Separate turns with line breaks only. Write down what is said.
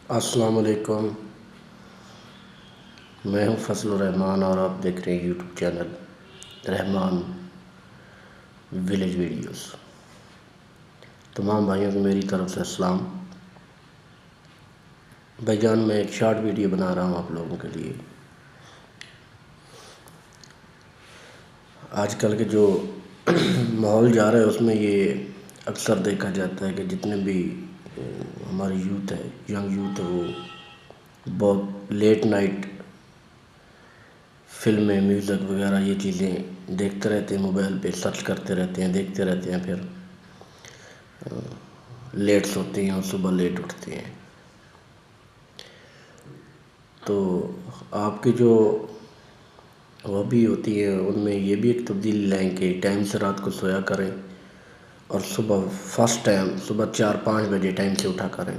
السلام علیکم، میں ہوں فضل الرحمان اور آپ دیکھ رہے ہیں یوٹیوب چینل رحمان ولیج ویڈیوز۔ تمام بھائیوں کو میری طرف سے السلام۔ بھائی جان، میں ایک شارٹ ویڈیو بنا رہا ہوں آپ لوگوں کے لیے۔ آج کل کے جو ماحول جا رہا ہے اس میں یہ اکثر دیکھا جاتا ہے کہ جتنے بھی ہماری یوتھ ہے، ینگ یوتھ ہے، وہ بہت لیٹ نائٹ فلمیں، میوزک وغیرہ یہ چیزیں دیکھتے رہتے ہیں، موبائل پہ سرچ کرتے رہتے ہیں، دیکھتے رہتے ہیں، پھر لیٹ سوتے ہیں اور صبح لیٹ اٹھتے ہیں۔ تو آپ کی جو ہابی ہوتی ہے ان میں یہ بھی ایک تبدیلی لائیں کہ ٹائم سے رات کو سویا کریں اور صبح فرسٹ ٹائم صبح 4-5 بجے ٹائم سے اٹھا کریں۔